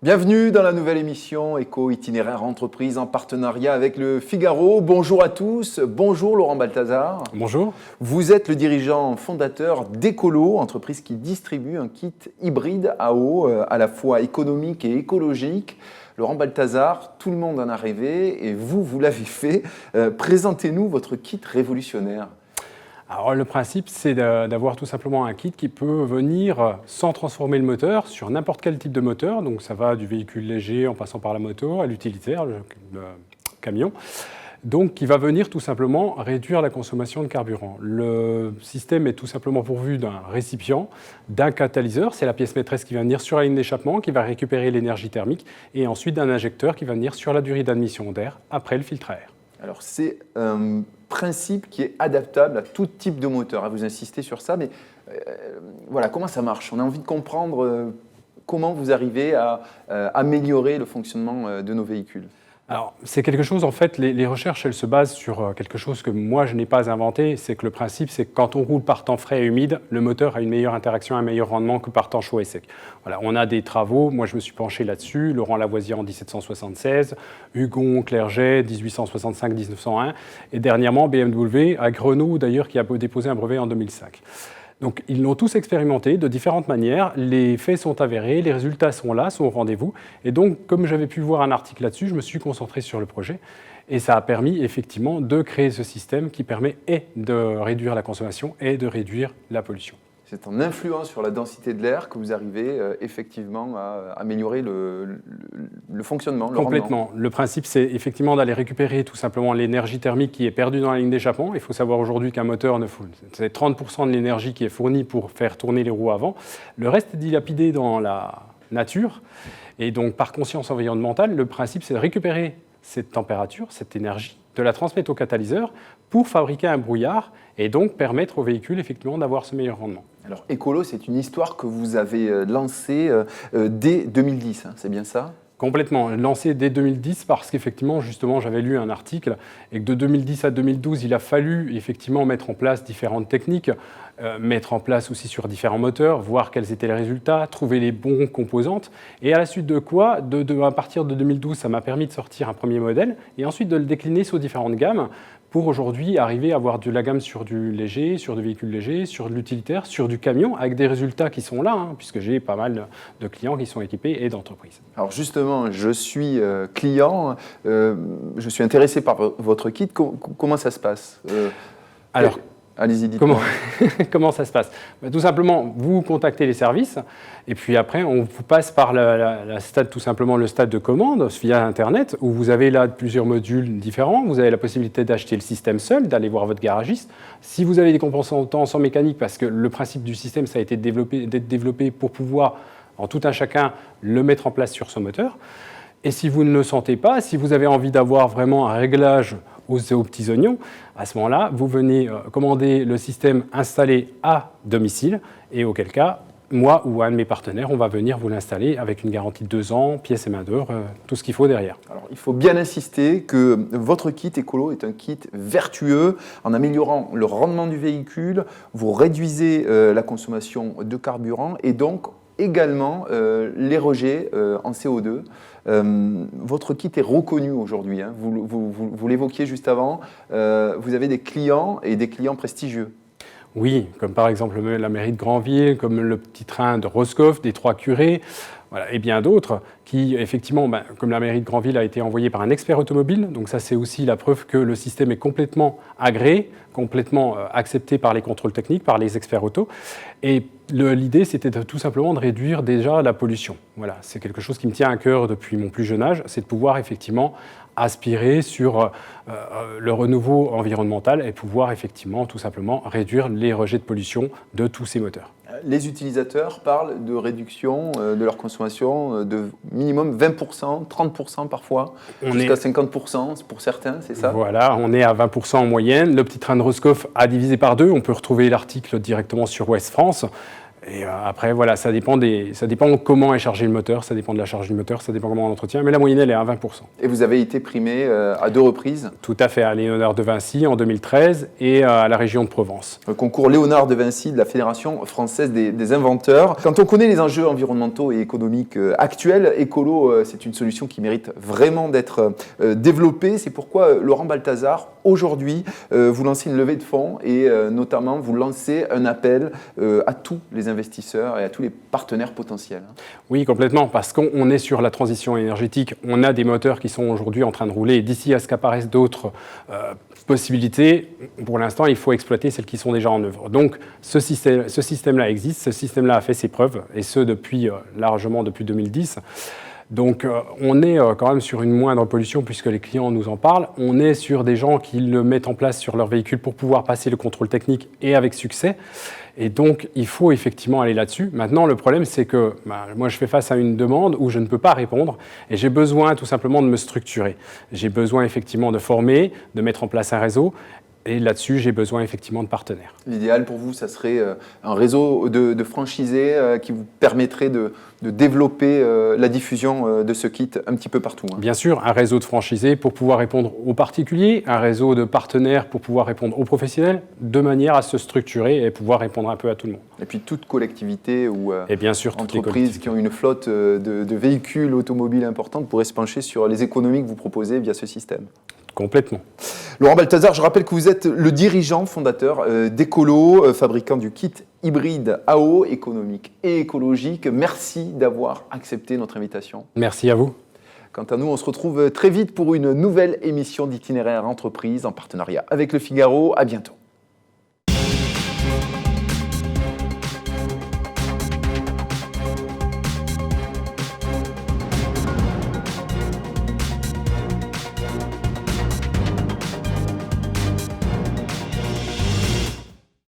Bienvenue dans la nouvelle émission Éco-Itinéraire Entreprise en partenariat avec le Figaro. Bonjour à tous, bonjour Laurent Balthazar. Bonjour. Vous êtes le dirigeant fondateur d'Ecolo, entreprise qui distribue un kit hybride à eau à la fois économique et écologique. Laurent Balthazar, tout le monde en a rêvé et vous l'avez fait. Présentez-nous votre kit révolutionnaire. Alors le principe, c'est d'avoir tout simplement un kit qui peut venir sans transformer le moteur sur n'importe quel type de moteur. Donc ça va du véhicule léger en passant par la moto à l'utilitaire, le camion. Donc qui va venir tout simplement réduire la consommation de carburant. Le système est tout simplement pourvu d'un récipient, d'un catalyseur, c'est la pièce maîtresse qui va venir sur la ligne d'échappement, qui va récupérer l'énergie thermique, et ensuite d'un injecteur qui va venir sur la durée d'admission d'air après le filtre à air. Alors c'est un principe qui est adaptable à tout type de moteur. Vous insistez sur ça, mais voilà, comment ça marche? On a envie de comprendre comment vous arrivez à améliorer le fonctionnement de nos véhicules. Alors, c'est quelque chose, en fait, les recherches, elles se basent sur quelque chose que moi, je n'ai pas inventé. C'est que le principe, c'est que quand on roule par temps frais et humide, le moteur a une meilleure interaction, un meilleur rendement que par temps chaud et sec. Voilà, on a des travaux, moi je me suis penché là-dessus, Laurent Lavoisier en 1776, Hugon Clerget, 1865-1901, et dernièrement BMW, à Grenoble d'ailleurs, qui a déposé un brevet en 2005. Donc, ils l'ont tous expérimenté de différentes manières, les faits sont avérés, les résultats sont là, sont au rendez-vous. Et donc, comme j'avais pu voir un article là-dessus, je me suis concentré sur le projet. Et ça a permis effectivement de créer ce système qui permet et de réduire la consommation et de réduire la pollution. C'est en influant sur la densité de l'air que vous arrivez effectivement à améliorer le fonctionnement, le Complètement. rendement. Le principe, c'est effectivement d'aller récupérer tout simplement l'énergie thermique qui est perdue dans la ligne d'échappement. Il faut savoir aujourd'hui qu'un moteur, c'est 30% de l'énergie qui est fournie pour faire tourner les roues avant. Le reste est dilapidé dans la nature. Et donc, par conscience environnementale, le principe, c'est de récupérer cette température, cette énergie, de la transmettre au catalyseur pour fabriquer un brouillard et donc permettre au véhicule effectivement d'avoir ce meilleur rendement. Alors, Ecolo, c'est une histoire que vous avez lancée dès 2010, hein, c'est bien ça? Complètement, lancé dès 2010 parce qu'effectivement, justement, j'avais lu un article et que de 2010 à 2012, il a fallu effectivement mettre en place différentes techniques, mettre en place aussi sur différents moteurs, voir quels étaient les résultats, trouver les bons composantes. Et à la suite de quoi, à partir de 2012, ça m'a permis de sortir un premier modèle et ensuite de le décliner sur différentes gammes pour aujourd'hui arriver à avoir de la gamme sur du léger, sur du véhicule léger, sur de l'utilitaire, sur du camion, avec des résultats qui sont là, hein, puisque j'ai pas mal de clients qui sont équipés et d'entreprises. Alors justement, je suis client, je suis intéressé par votre kit. Comment ça se passe Alors, allez-y, dites-moi. Comment ça se passe? Tout simplement, vous contactez les services et puis après, on vous passe par tout simplement le stade de commande via Internet où vous avez là plusieurs modules différents. Vous avez la possibilité d'acheter le système seul, d'aller voir votre garagiste. Si vous avez des composants sans mécanique, parce que le principe du système, ça a été d'être développé pour pouvoir, en tout un chacun, le mettre en place sur son moteur. Et si vous ne le sentez pas, si vous avez envie d'avoir vraiment un réglage aux petits oignons, à ce moment-là, vous venez commander le système installé à domicile et auquel cas, moi ou un de mes partenaires, on va venir vous l'installer avec une garantie de 2 ans, pièces et main-d'œuvre, tout ce qu'il faut derrière. Alors, il faut bien insister que votre kit Ecolo est un kit vertueux. En améliorant le rendement du véhicule, vous réduisez la consommation de carburant et donc également les rejets en CO2. Votre kit est reconnu aujourd'hui, hein. Vous l'évoquiez juste avant, vous avez des clients et des clients prestigieux. Oui, comme par exemple la mairie de Granville, comme le petit train de Roscoff, des Trois Curés, voilà, et bien d'autres qui, effectivement, comme la mairie de Granville a été envoyée par un expert automobile, donc ça c'est aussi la preuve que le système est complètement agréé, complètement accepté par les contrôles techniques, par les experts auto. Et l'idée, c'était tout simplement de réduire déjà la pollution. Voilà, c'est quelque chose qui me tient à cœur depuis mon plus jeune âge, c'est de pouvoir effectivement aspirer sur le renouveau environnemental et pouvoir effectivement tout simplement réduire les rejets de pollution de tous ces moteurs. Les utilisateurs parlent de réduction de leur consommation de minimum 20%, 30% parfois, jusqu'à 50% pour certains, c'est ça? Voilà, on est à 20% en moyenne. Le petit train de Roscoff a divisé par 2. On peut retrouver l'article directement sur Ouest France. Et après, voilà, ça dépend comment est chargé le moteur, ça dépend de la charge du moteur, ça dépend comment on l'entretient, mais la moyenne, elle est à 20%. Et vous avez été primé à 2 reprises? Tout à fait, à Léonard de Vinci en 2013 et à la région de Provence. Le concours Léonard de Vinci de la Fédération française des inventeurs. Quand on connaît les enjeux environnementaux et économiques actuels, Ecolo, c'est une solution qui mérite vraiment d'être développée. C'est pourquoi Laurent Balthazar, aujourd'hui, vous lancez une levée de fonds et notamment vous lancez un appel à tous les investisseurs et à tous les partenaires potentiels. Oui, complètement, parce qu'on est sur la transition énergétique. On a des moteurs qui sont aujourd'hui en train de rouler. D'ici à ce qu'apparaissent d'autres possibilités, pour l'instant, il faut exploiter celles qui sont déjà en œuvre. Donc, ce système-là existe, ce système-là a fait ses preuves, et ce, largement depuis 2010. Donc, on est quand même sur une moindre pollution puisque les clients nous en parlent. On est sur des gens qui le mettent en place sur leur véhicule pour pouvoir passer le contrôle technique et avec succès. Et donc, il faut effectivement aller là-dessus. Maintenant, le problème, c'est que moi, je fais face à une demande où je ne peux pas répondre et j'ai besoin tout simplement de me structurer. J'ai besoin effectivement de former, de mettre en place un réseau. Et là-dessus, j'ai besoin effectivement de partenaires. L'idéal pour vous, ça serait un réseau de franchisés qui vous permettrait de développer la diffusion de ce kit un petit peu partout. Bien sûr, un réseau de franchisés pour pouvoir répondre aux particuliers, un réseau de partenaires pour pouvoir répondre aux professionnels, de manière à se structurer et pouvoir répondre un peu à tout le monde. Et puis toute collectivité ou et bien sûr, entreprises qui ont une flotte de véhicules automobiles importantes pourraient se pencher sur les économies que vous proposez via ce système. Complètement. Laurent Balthazar, je rappelle que vous êtes le dirigeant fondateur d'Ecolo, fabricant du kit hybride à eau, économique et écologique. Merci d'avoir accepté notre invitation. Merci à vous. Quant à nous, on se retrouve très vite pour une nouvelle émission d'Itinéraire Entreprise en partenariat avec Le Figaro. À bientôt.